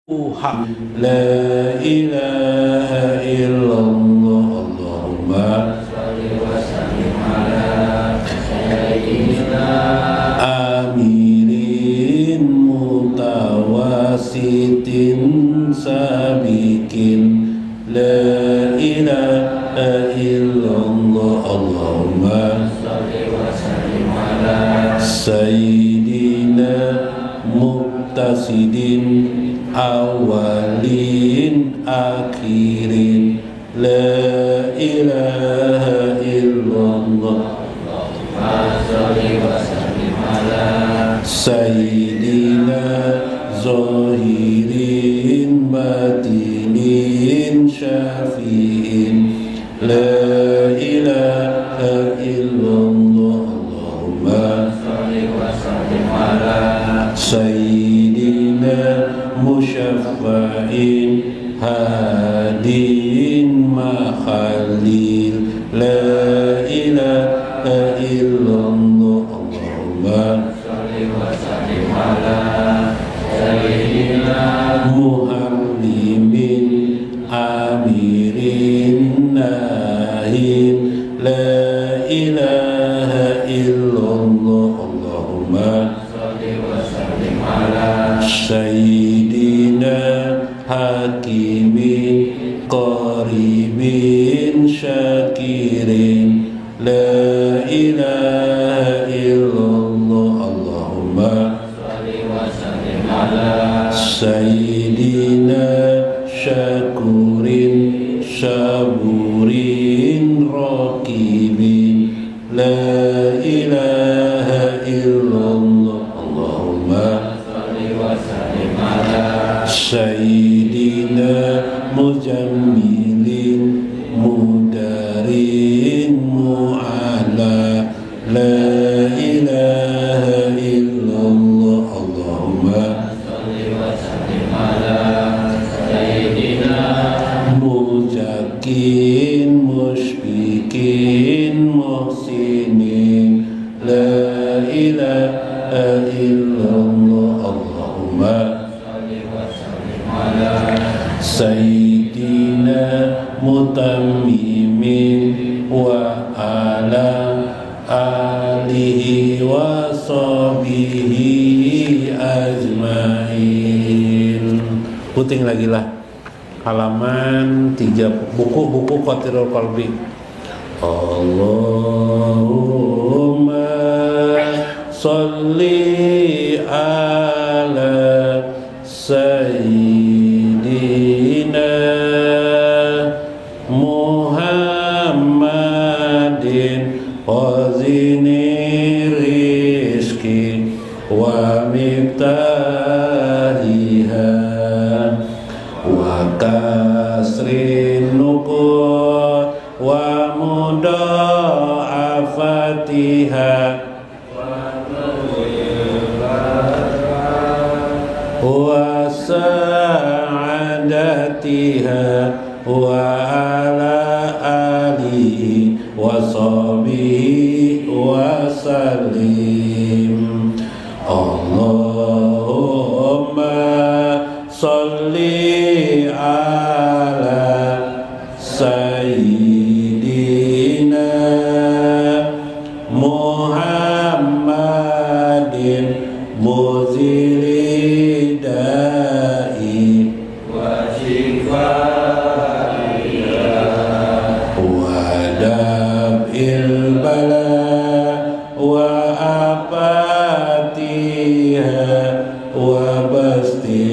لا إله إلا الله اللهم صل وسلم على سيدنا أمير متوسط سابق لا إله إلا الله اللهم صل وسلم على سيدنا مقتصد awalin akhirin la ilaha illallah Allahumma sholli wa sallim ala sayyidina zahirin batinin syafi'in la ilaha illallah Allahumma sholli wa sallim ala sayyidina musyafa'in hadin makhalil la ilaha illallah Allahumma sholli wa sallim ala sayyidina muhammimin amirin nahin la ilaha illallah Allahumma sholli wa sallim ala sayyidina hakimin qaribin syakirin la ilaha illallah Allahumma sholli wa sallim ala sayyidina syakurin saburin raqibin la ilaha illallah Allahumma sholli wa sallim ala sayyidina mujammilin mudarin mu'ala la ilaha illallah Allahumma sholli wa sallim ala sayyidina mujakin musyfikin muhsinin la ilaha illallah Allahumma sayyidina mutammimin wa ala alihi wa sahbihi ajmain. Puting lagi lah halaman 3 buku Qatirul Qalbi. Allahumma sholli ala sayyidina Muhammadin khazini rizki wa miftahiha wa kasrin nuqud wa mudha'afatiha wa sa'adatiha wa ala alihi wa sahbihi wa sallim. Allahumma sholli ala sayyidina Muhammadin muzili da'i wa shifaiha wa dab'il bala wa apatiha wa basti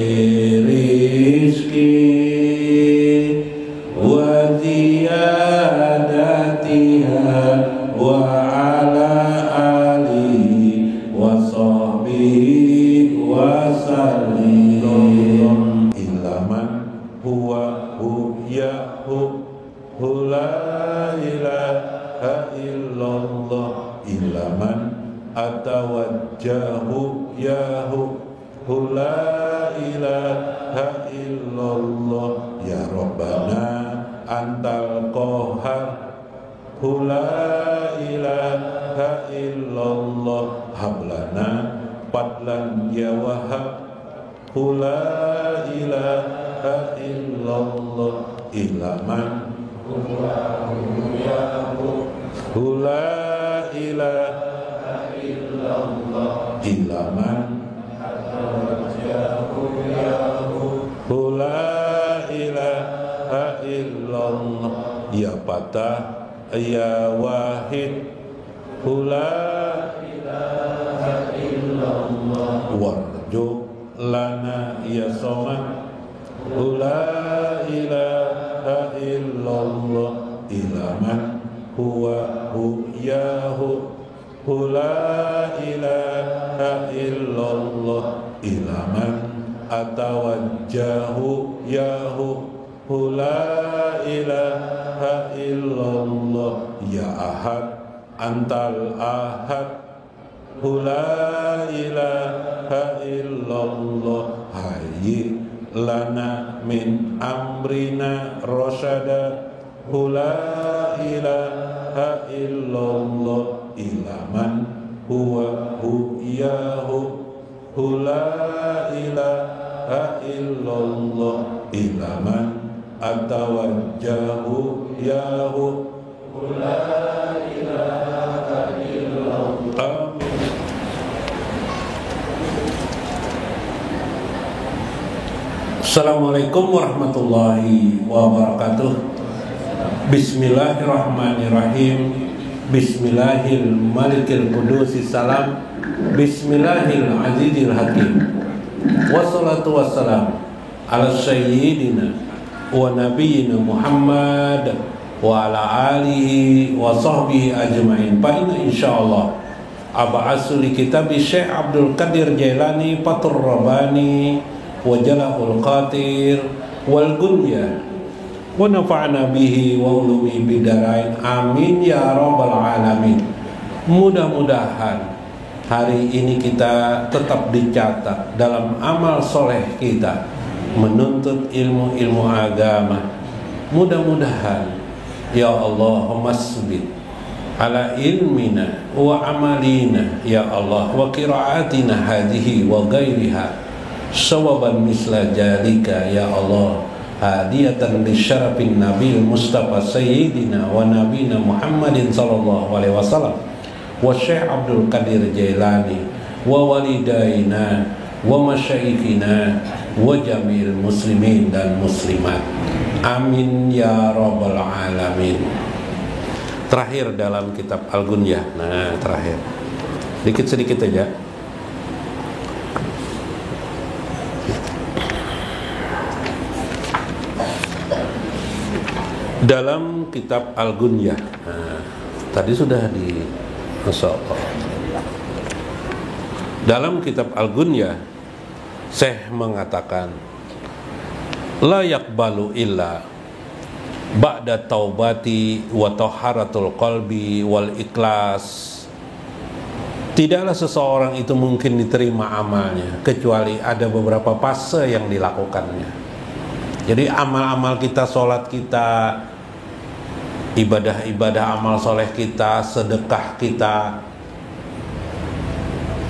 rizki wa ziyadatiha wa ala alihi wa sahbihi wa sallim. Ilaman huwa hu ya hu la ilaha illallah ilaman atawajjahu ya hu la ilaha illallah ya Rabbana antal qahar la ilaha illallah hablana fadlan ya wahab la ilaha illallah ilaman la ilaha illallah ilaman la ilaha illallah ya patah ya wahid la ilaha illallah warju lana ya somad la ilaha illallah ilaman huwa hu yahu la ilaha illallah ilaman atawajjahu yahu la ilaha illallah ya ahad antal ahad la ilaha illallah hayyi lana min amrina rasyada la ilaha illallah ilaman huwa hu yahu la ilaha illallah ilaman atawajjahu yahu la ilaha illallah. Assalamualaikum warahmatullahi wabarakatuh. Bismillahirrahmanirrahim. Bismillahil qudusis salam. Bismillahil azizil hakim. Wassalatu wassalam ala sayyidina wa nabiyyina Muhammad wa ala alihi wa sahbihi ajma'in. Fa inna insyaallah ab'asu li kitabi Syekh Abdul Qadir Jailani Fathur Rabbani wa Jala'ul Qatir wal Gunyah wa nafa'na bihi wa ulumi bidarain amin ya rabbal alamin. Mudah-mudahan hari ini kita tetap dicatat dalam amal soleh kita menuntut ilmu-ilmu agama. Mudah-mudahan ya Allahumma subit ala ilmina wa amalina ya Allah wa qiraatina hadhihi wa ghairiha sawaban misla jalika ya Allah hadiyatan li syarafin nabil mustafa sayyidina wa nabina Muhammadin sallallahu alaihi wasallam wa Syekh Abdul Qadir Jailani wa walidaina wa masyayikhina wa jami'il muslimin dan muslimat amin ya rabbal alamin. Terakhir dalam kitab Al-Gunyah. Nah, terakhir sedikit aja. Dalam kitab Al-Gunyah, tadi sudah di dalam kitab Al-Gunyah, Syekh mengatakan la yaqbalu illa ba'da taubati wa taharatul qalbi wal ikhlas. Tidaklah seseorang itu mungkin diterima amalnya kecuali ada beberapa fase yang dilakukannya. Jadi amal-amal kita, sholat kita, ibadah-ibadah amal soleh kita, sedekah kita,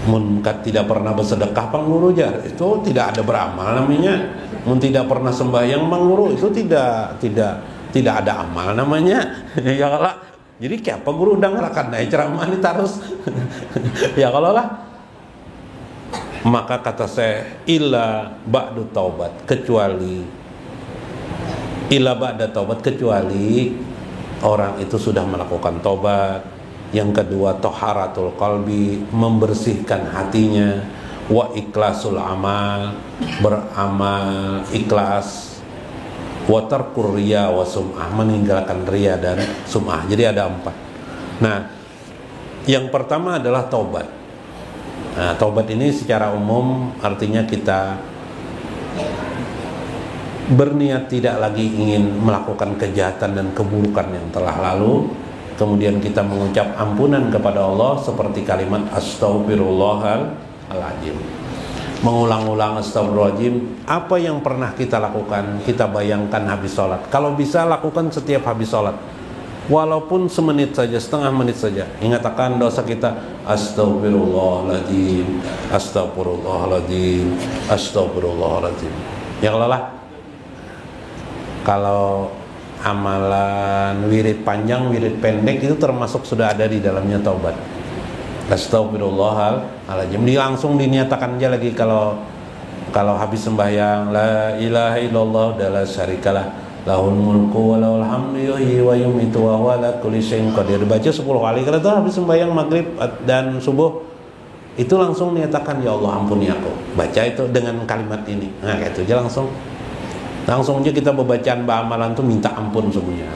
mun tidak pernah bersedekah panggurujar itu tidak ada beramal namanya. Mun tidak pernah sembahyang manguru itu tidak ada amal namanya. Ya kalau jadi kayak apa guru udah ngerakan naik ceramah ini terus. Ya kalau lah maka kata saya illa ba'du taubat kecuali orang itu sudah melakukan taubat. Yang kedua taharatul qalbi, membersihkan hatinya, wa ikhlasul amal, beramal ikhlas, wa tarkur riya wa sum'ah, meninggalkan riya dan sum'ah. Jadi ada 4. Nah, yang pertama adalah taubat. Nah, taubat ini secara umum artinya kita berniat tidak lagi ingin melakukan kejahatan dan keburukan yang telah lalu. Kemudian kita mengucap ampunan kepada Allah seperti kalimat Astaghfirullahaladzim, mengulang-ulang astagfirullahaladzim. Apa yang pernah kita lakukan, kita bayangkan habis sholat. Kalau bisa lakukan setiap habis sholat, walaupun semenit saja, setengah menit saja. Ingatkan dosa kita, Astaghfirullahaladzim, Astaghfirullahaladzim, Astaghfirullahaladzim. Ya Allah lah. Kalau amalan wirid panjang, wirid pendek itu termasuk sudah ada di dalamnya taubat. Astagfirullahaladzim. Jadi langsung dinyatakan aja lagi kalau habis sembahyang, la ilaha illallah la syarikalah lahul mulku wa lahul hamdu yuhyi wa yumiitu wa huwa ala kulli syai'in qadir. Baca 10 kali. Kalau itu habis sembahyang maghrib dan subuh itu langsung dinyatakan, ya Allah ampuni aku. Baca itu dengan kalimat ini. Nah kayak itu aja langsung aja kita bacaan amalan tuh minta ampun semuanya.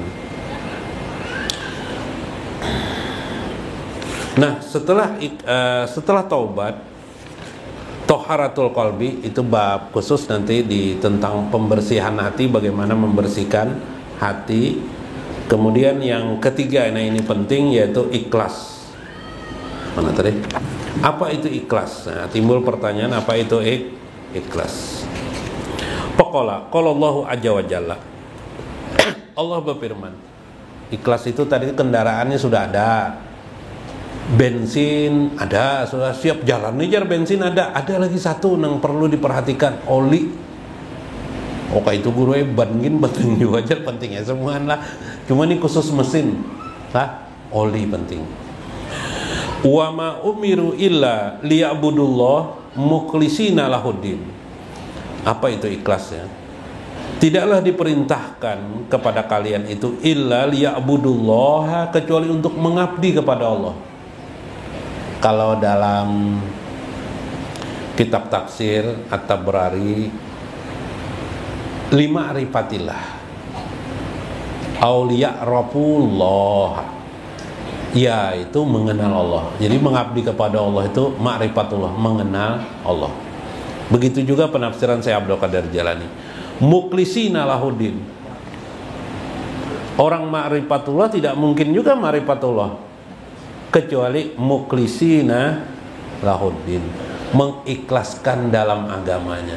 Nah setelah taubat, toharatul qalbi itu bab khusus nanti tentang pembersihan hati, bagaimana membersihkan hati. Kemudian yang ketiga, nah ini penting, yaitu ikhlas. Mana tadi? Apa itu ikhlas? Nah, timbul pertanyaan, apa itu ikhlas? Paqala qala Allahu azza wa jalla. Allah berfirman, ikhlas itu tadi kendaraannya sudah ada, bensin ada, sudah siap jalan nih, bensin ada lagi satu yang perlu diperhatikan, oli. Oke itu guru bandingin penting juga aja, penting ya semuaan lah. Cuma ini khusus mesin, oli penting. Wa ma umiru illa liya'budullah mukhlisina lahuddin. Apa itu ikhlasnya? Tidaklah diperintahkan kepada kalian itu illa liya'budullah, kecuali untuk mengabdi kepada Allah. Kalau dalam kitab tafsir At-Tabrani, 5 rifatillah auliya rafullah, yaitu mengenal Allah. Jadi mengabdi kepada Allah itu ma'rifatullah, mengenal Allah. Begitu juga penafsiran Syekh Abdul Qadir Jalani, mukhlisina lahuddin. Orang ma'rifatullah tidak mungkin juga ma'rifatullah kecuali mukhlisina lahuddin, mengikhlaskan dalam agamanya.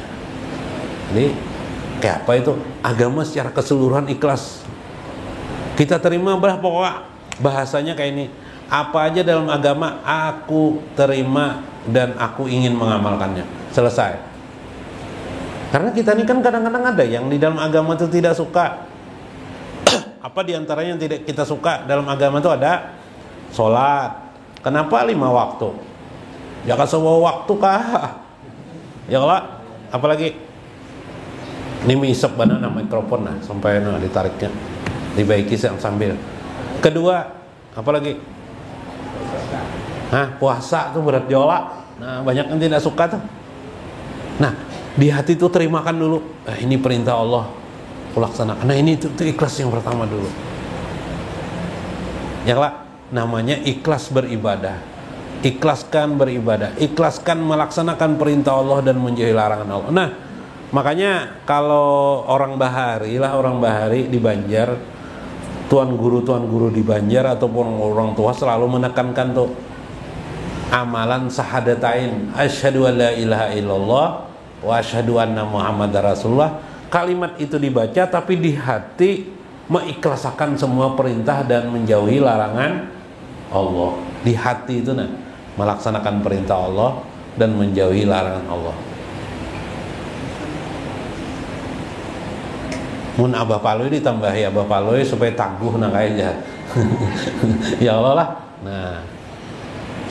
Jadi kayak apa itu? Agama secara keseluruhan ikhlas. Kita terima pokoknya bahasanya kayak ini. Apa aja dalam agama aku terima dan aku ingin mengamalkannya. Selesai. Karena kita ini kan kadang-kadang ada yang di dalam agama itu tidak suka. Apa diantaranya yang tidak kita suka dalam agama itu ada sholat. Kenapa 5 waktu? Ya kan semua waktu kah? Ya kalau apalagi ini misep banana mikrofon nah sampai ditariknya dibaiki sambil. Kedua apalagi? Puasa tuh berat jola. Nah banyak yang tidak suka tuh. Nah di hati itu terimakan dulu. Ini perintah Allah, kulaksanakan. Nah ini itu ikhlas yang pertama dulu. Ya lah, namanya ikhlas beribadah. Ikhlaskan beribadah, ikhlaskan melaksanakan perintah Allah dan menjauhi larangan Allah. Nah makanya kalau orang bahari di Banjar, tuan guru di Banjar ataupun orang tua selalu menekankan tuh amalan syahadatain, asyhadu an la ilaha illallah wa asyhadu anna muhammadar rasulullah. Kalimat itu dibaca tapi di hati mengikhlaskan semua perintah dan menjauhi larangan Allah. Di hati itu melaksanakan perintah Allah dan menjauhi larangan Allah. Mun Abah Paloi ditambahi Abah Paloi supaya tangguh kayaknya. Ya Allah lah. Nah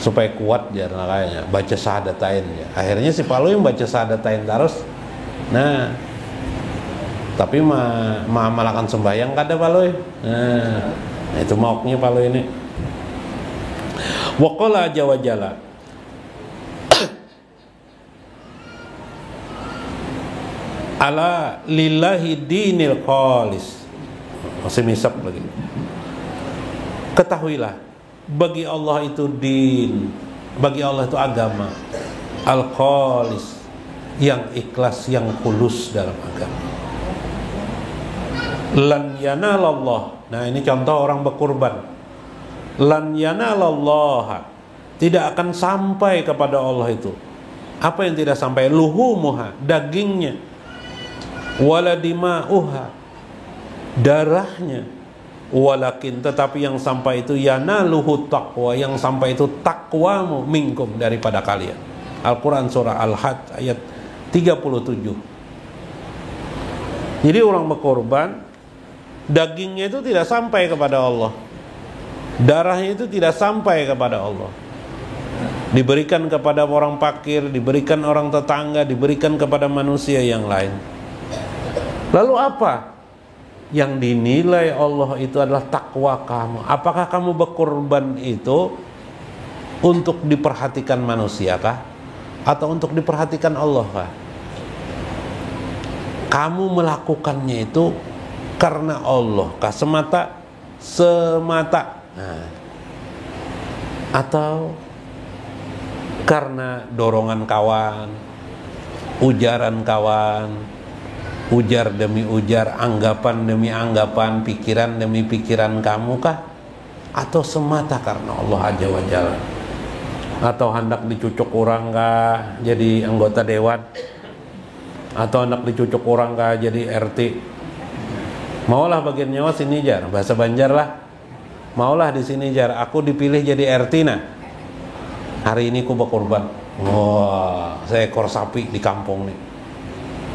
supaya kuat ya kayaknya baca syahadatain ya. Akhirnya si Paloi yang baca syahadatain terus. Nah tapi malakan sembahyang kada Paloi. Nah itu mauknya Paloi ini. Waqala jawa jala ala lillahi dinil khalis. Masih misap lagi. Ketahuilah, bagi Allah itu din, bagi Allah itu agama al-khalis, yang ikhlas, yang kulus dalam agama. Lan yanalallah. Nah ini contoh orang berkurban. Lan yanalallah, tidak akan sampai kepada Allah itu. Apa yang tidak sampai? Luhumuha, dagingnya, wala dima'uha, darahnya, walakin, tetapi yang sampai itu yanaluhu taqwa, yang sampai itu takwamu minkum, daripada kalian. Al-Quran surah Al-Hajj ayat 37. Jadi orang berkorban Dagingnya itu tidak sampai kepada Allah, darahnya itu tidak sampai kepada Allah. Diberikan kepada orang fakir, diberikan orang tetangga, diberikan kepada manusia yang lain. Lalu apa yang dinilai Allah itu adalah takwa kamu? Apakah kamu berkorban itu untuk diperhatikan manusia kah? Atau untuk diperhatikan Allah kah? Kamu melakukannya itu karena Allah kah? Semata? Nah. Atau karena dorongan kawan, ujaran kawan, ujar demi ujar, anggapan demi anggapan, pikiran demi pikiran kamu kah? Atau semata karena Allah Azza wa Jalla? Atau hendak dicucuk orang kah jadi anggota dewan? Atau hendak dicucuk orang kah jadi RT? Maulah bagian nyawa sini jar, bahasa Banjar lah. Maulah di sini jar, aku dipilih jadi RT nah. Hari ini aku berkorban. Wah, seekor sapi di kampung nih.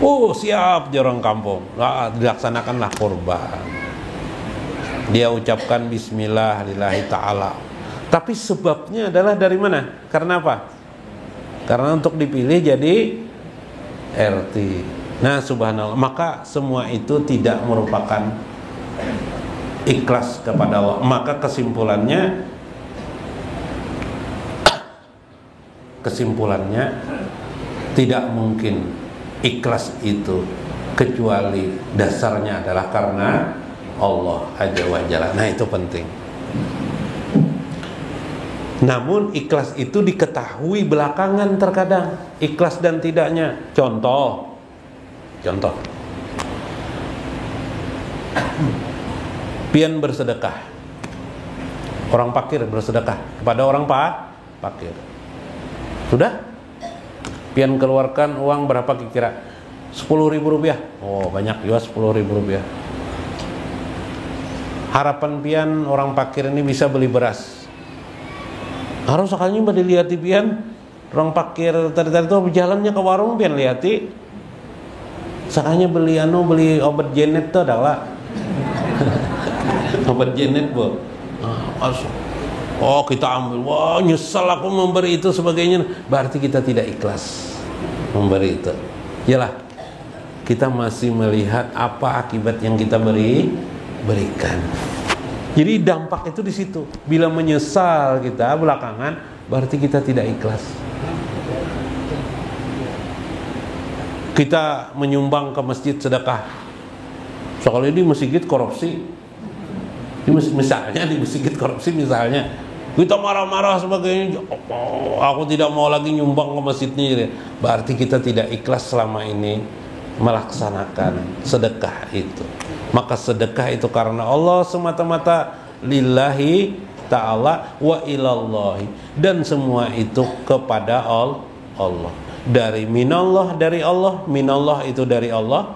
Oh, siap orang kampung. Nah, dilaksanakanlah korban. Dia ucapkan bismillah lillahi ta'ala. Tapi sebabnya adalah dari mana? Karena apa? Karena untuk dipilih jadi RT. Nah, subhanallah. Maka semua itu tidak merupakan ikhlas kepada Allah. Maka kesimpulannya tidak mungkin ikhlas itu kecuali dasarnya adalah karena Allah Azza wa Jalla. Nah, itu penting. Namun ikhlas itu diketahui belakangan terkadang, ikhlas dan tidaknya. Contoh pian bersedekah, orang fakir bersedekah kepada orang fakir. Sudah? Pian keluarkan uang berapa kira-kira? 10.000 rupiah. Oh, banyak juga 10.000 rupiah. Harapan pian orang fakir ini bisa beli beras. Harus sekali dilihat pian orang fakir tadi itu berjalannya ke warung pian lihati. Sakanya beli obat jenet tuh adalah obat jenet bu. Oh, kita ambil, wah nyesal aku memberi itu sebagainya. Berarti kita tidak ikhlas memberi itu. Yalah, kita masih melihat apa akibat yang kita berikan. Jadi dampak itu di situ. Bila menyesal kita belakangan, berarti kita tidak ikhlas. Kita menyumbang ke masjid sedekah. Soalnya di masjid korupsi. Misalnya di masjid korupsi misalnya, kita marah-marah sebagainya. Oh, aku tidak mau lagi nyumbang ke masjidnya. Berarti kita tidak ikhlas selama ini melaksanakan sedekah itu. Maka sedekah itu karena Allah semata-mata, lillahi ta'ala wa ilallahi, dan semua itu kepada Allah. Dari minallah, dari Allah, minallah itu dari Allah,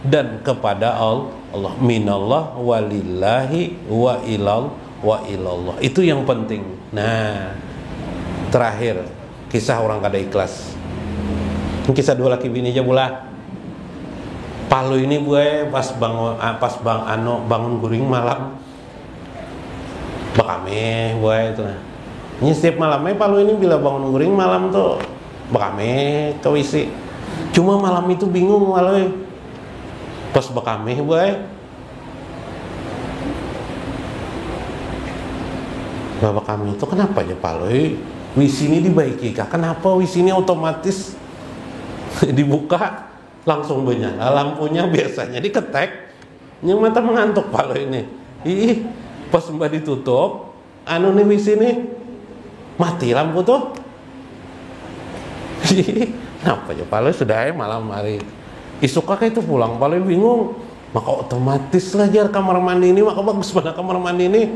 dan kepada Allah, minallah walillahi wa ilallah. Itu yang penting. Nah, terakhir kisah orang kada ikhlas. Kisah dua laki bini aja pula. Palu ini gue pas bangun guring malam, bakame gue itu. Ini setiap malamnya Palu ini bila bangun guring malam tuh bakame ke WC. Cuma malam itu bingung malah. Pas bakame gue, bapak kami itu kenapa ya Palu? WC ini dibaiki kah? Kenapa WC ini otomatis dibuka langsung menyala lampunya? Biasanya diketek. Yang mata mengantuk Palu ini. Ih, pas mbak ditutup, nih WC ini mati lampu tuh. Kenapa ya Palu sudah malam hari? Isuk kakak itu pulang paling bingung. Maka otomatis lah jar kamar mandi ini, maka bagus pada kamar mandi ini.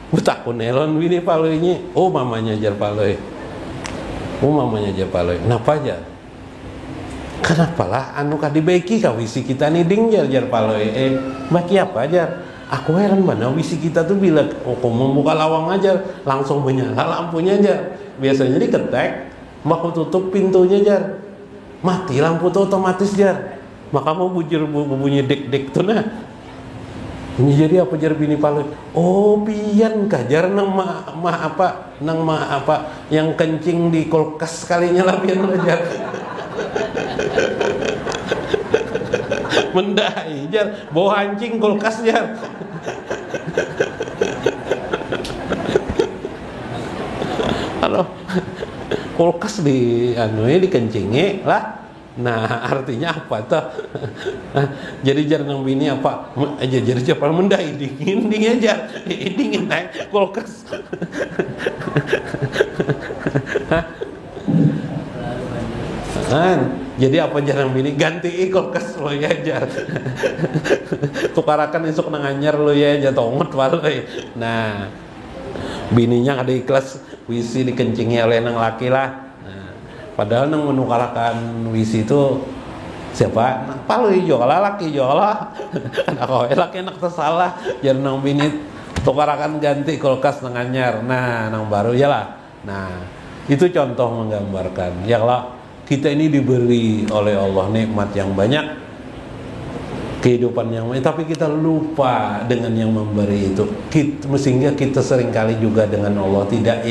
Butakun nelon ini Palu ini. Oh mamanya jar Palu. Kenapa aja? Kenapa lah kah dibaiki kah wisi kita nih ding jar Palu. Baki apa jar? Aku heran mana wisi kita tuh bila membuka lawang aja langsung menyala lampunya jar. Biasanya diketek, maka tutup pintunya jar. Mati lampu tuh otomatis jar. Maka mau bunyi dek-dek tuh nah. Ini jadi apa jar bini palu? Oh pian kah jar nang apa yang kencing di kulkas kalinya lah pian jar. Mendai jar, bawa hancing kulkas jar. Halo, kulkas di dikencingi lah. Nah artinya apa tuh? Jadi jar nang bini apa aja jadi siapa mendai dingin aja dingin naik kulkas. Jadi apa jarang bini ganti kulkas lo ya jar. Tukarakan isuk nang anyar lo ya aja tongot walai. Nah bininya ada ikhlas wisi dikencingi oleh nang laki lah. Padahal nang menukarakan wisi itu siapa? Palu hijau lah laki hijau lah. Anak kowe laki enak tersalah. Jangan nang bini tukarakan ganti kulkas nang anyar. Nah, nang baru ya lah. Nah, itu contoh menggambarkan. Ya lah, kita ini diberi oleh Allah nikmat yang banyak, kehidupan yang banyak, tapi kita lupa dengan yang memberi itu. Sehingga kita seringkali juga dengan Allah tidak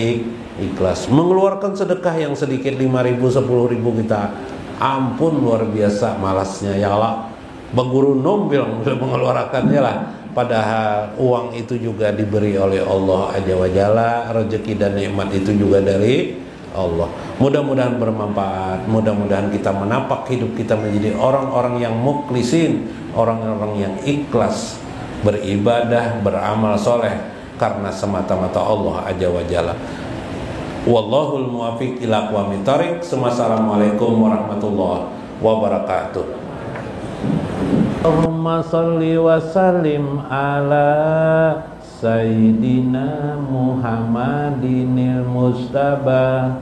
ikhlas. Mengeluarkan sedekah yang sedikit 5.000, 10.000 kita ampun luar biasa malasnya ya Allah. Baguru nombil mengeluarkannya lah. Padahal uang itu juga diberi oleh Allah Azza wa Jalla, rezeki dan nikmat itu juga dari Allah. Mudah-mudahan bermanfaat. Mudah-mudahan kita menapak hidup kita menjadi orang-orang yang mukhlisin, orang-orang yang ikhlas beribadah, beramal soleh karena semata-mata Allah Azza wa Jalla. Wallahul muwaffiq ila aqwamit thoriq. Assalamualaikum warahmatullahi wabarakatuh. Allahumma shalli wa sallim ala Sayyidina Muhammadinil Mustafa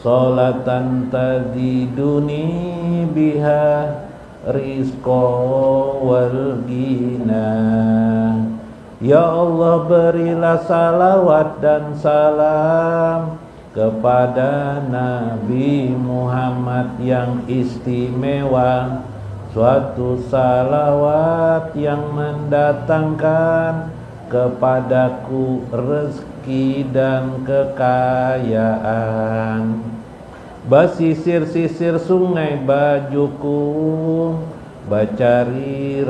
sholatan taziduni biha rizqa wal ghina. Ya Allah berilah salawat dan salam kepada Nabi Muhammad yang istimewa, suatu salawat yang mendatangkan kepadaku rezeki dan kekayaan. Basisir-sisir sungai bajuku, bacari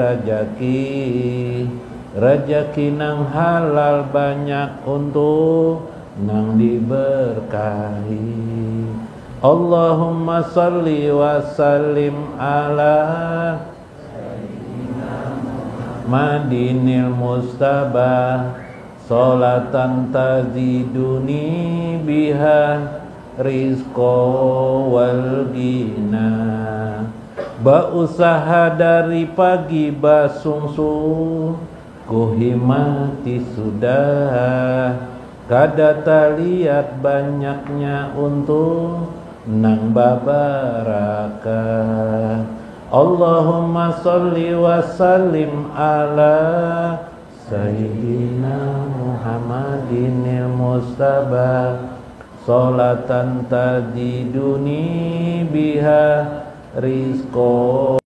rajaki nang halal banyak untuk nang diberkahi. Allahumma salli wa sallim ala Madinil Mustafa sholatan taziduni biha rizqa wal ghina. Bausaha dari pagi basungsung ku himati sudah, kadata lihat banyaknya untung nang babaraka. Allahumma sholli wa sallim ala Sayyidina Muhammadinil Mustafa sholatan taziduni biha rizqa